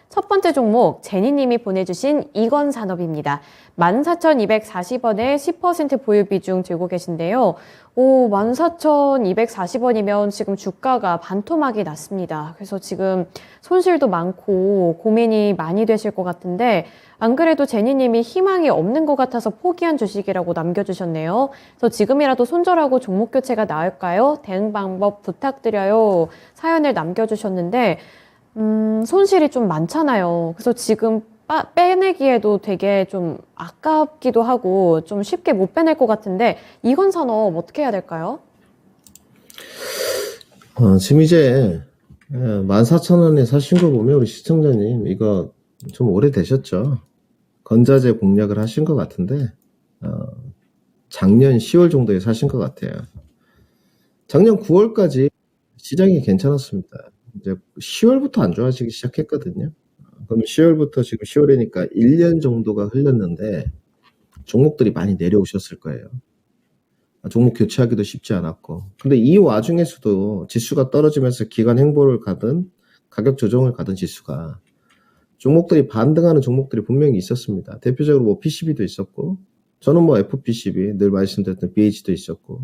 첫 번째 종목 제니님이 보내주신 이건산업입니다. 14,240원에 10% 보유 비중 들고 계신데요. 14,240원이면 지금 주가가 반토막이 났습니다. 그래서 지금 손실도 많고 고민이 많이 되실 것 같은데 안 그래도 제니님이 희망이 없는 것 같아서 포기한 주식이라고 남겨주셨네요. 그래서 지금이라도 손절하고 종목 교체가 나을까요? 대응 방법 부탁드려요. 사연을 남겨주셨는데 손실이 좀 많잖아요. 그래서 지금 빼내기에도 되게 좀 아깝기도 하고 좀 쉽게 못 빼낼 것 같은데 이건 산업 어떻게 해야 될까요? 지금 이제 14,000원에 사신 거 보면 우리 시청자님 이거 좀 오래되셨죠? 건자재 공략을 하신 것 같은데 작년 10월 정도에 사신 것 같아요. 작년 9월까지 시장이 괜찮았습니다. 이제 10월부터 안 좋아지기 시작했거든요. 그럼 10월부터 지금 10월이니까 1년 정도가 흘렀는데 종목들이 많이 내려오셨을 거예요. 종목 교체하기도 쉽지 않았고. 근데 이 와중에서도 지수가 떨어지면서 기관 행보를 가든 가격 조정을 가든 지수가 종목들이 반등하는 종목들이 분명히 있었습니다. 대표적으로 뭐 PCB도 있었고, 저는 뭐 FPCB 늘 말씀드렸던 BH도 있었고,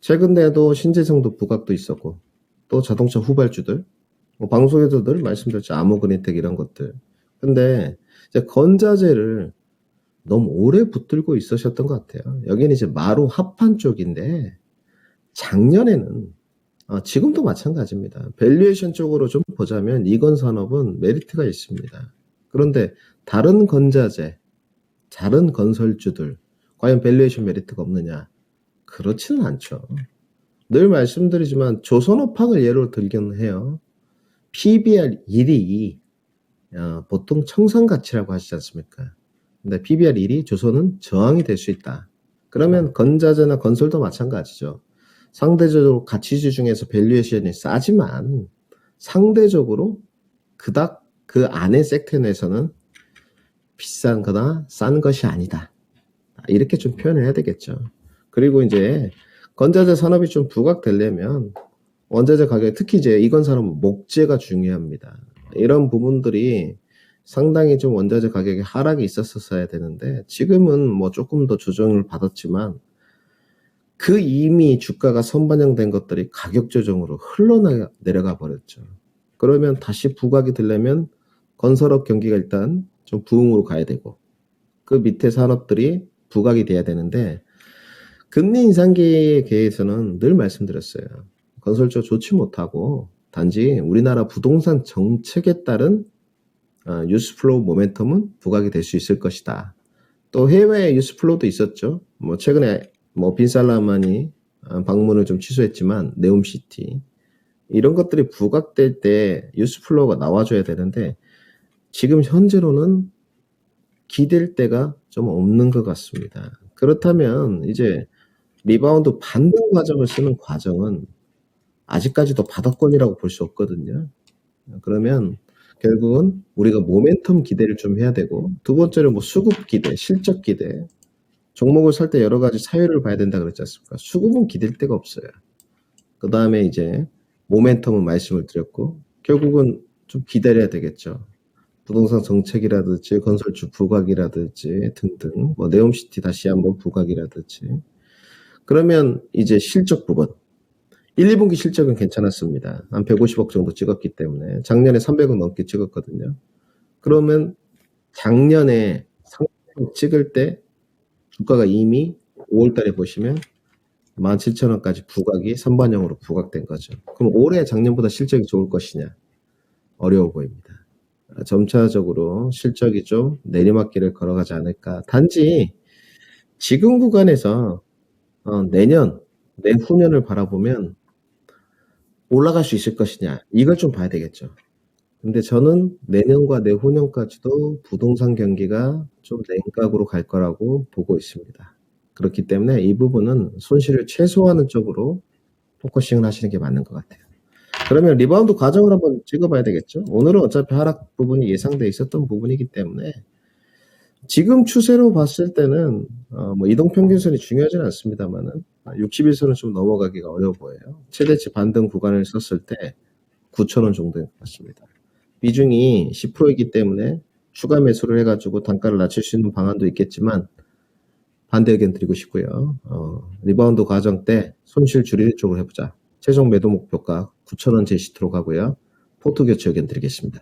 최근에도 신재생도 부각도 있었고, 또 자동차 후발주들, 뭐 방송에도 늘 말씀드렸죠. 아모그네텍 이런 것들. 근데 이제 건자재를 너무 오래 붙들고 있으셨던 것 같아요. 여기는 이제 마루 합판 쪽인데 작년에는 지금도 마찬가지입니다. 밸류에이션 쪽으로 좀 보자면 이건 산업은 메리트가 있습니다. 그런데 다른 건자재, 다른 건설주들 과연 밸류에이션 메리트가 없느냐? 그렇지는 않죠. 늘 말씀드리지만 조선업황을 예로 들긴 해요. PBR 1이 보통 청산가치라고 하시지 않습니까? 근데 PBR 1이 조선은 저항이 될 수 있다. 그러면 건자재나 건설도 마찬가지죠. 상대적으로 가치주 중에서 밸류에이션이 싸지만 상대적으로 그닥 그 안의 섹터 내에서는 비싼 거나 싼 것이 아니다. 이렇게 좀 표현을 해야 되겠죠. 그리고 이제 건자재 산업이 좀 부각되려면 원자재 가격, 특히 이제 이건 산업은 목재가 중요합니다. 이런 부분들이 상당히 좀 원자재 가격이 하락이 있었어야 되는데 지금은 뭐 조금 더 조정을 받았지만 그 이미 주가가 선반영된 것들이 가격 조정으로 흘러내려가 버렸죠. 그러면 다시 부각이 되려면 건설업 경기가 일단 좀 부흥으로 가야 되고 그 밑에 산업들이 부각이 돼야 되는데 금리 인상기에 대해서는 늘 말씀드렸어요. 건설주 좋지 못하고 단지 우리나라 부동산 정책에 따른 뉴스플로우 모멘텀은 부각이 될 수 있을 것이다. 또 해외 뉴스플로우도 있었죠. 뭐 최근에 뭐 빈살라만이 방문을 좀 취소했지만 네옴시티 이런 것들이 부각될 때 뉴스플로우가 나와줘야 되는데 지금 현재로는 기댈 데가 좀 없는 것 같습니다. 그렇다면 이제 리바운드 반등 과정을 쓰는 과정은 아직까지도 바닥권이라고 볼 수 없거든요. 그러면 결국은 우리가 모멘텀 기대를 좀 해야 되고 두 번째로 뭐 수급 기대, 실적 기대 종목을 살 때 여러 가지 사유를 봐야 된다 그랬지 않습니까? 수급은 기댈 데가 없어요. 그 다음에 이제 모멘텀은 말씀을 드렸고 결국은 좀 기다려야 되겠죠. 부동산 정책이라든지 건설주 부각이라든지 등등 뭐 네옴시티 다시 한번 부각이라든지 그러면 이제 실적 부분 1, 2분기 실적은 괜찮았습니다. 한 150억 정도 찍었기 때문에 작년에 300억 넘게 찍었거든요. 그러면 작년에 상승 찍을 때 주가가 이미 5월 달에 보시면 17,000원까지 부각이 선반영으로 부각된 거죠. 그럼 올해 작년보다 실적이 좋을 것이냐? 어려워 보입니다. 점차적으로 실적이 좀 내리막길을 걸어가지 않을까. 단지 지금 구간에서 내년, 내후년을 바라보면 올라갈 수 있을 것이냐 이걸 좀 봐야 되겠죠. 근데 저는 내년과 내후년까지도 부동산 경기가 좀 냉각으로 갈 거라고 보고 있습니다. 그렇기 때문에 이 부분은 손실을 최소화하는 쪽으로 포커싱을 하시는 게 맞는 것 같아요. 그러면 리바운드 과정을 한번 찍어봐야 되겠죠. 오늘은 어차피 하락 부분이 예상돼 있었던 부분이기 때문에 지금 추세로 봤을 때는 뭐 이동평균선이 중요하지는 않습니다만은 60일선은 좀 넘어가기가 어려워 보여요. 최대치 반등 구간을 썼을 때 9,000원 정도인 것 같습니다. 비중이 10%이기 때문에 추가 매수를 해가지고 단가를 낮출 수 있는 방안도 있겠지만 반대 의견 드리고 싶고요. 리바운드 과정 때 손실 줄이는 쪽으로 해보자. 최종 매도 목표가 9,000원 제시토록 하고요. 포트 교체 의견 드리겠습니다.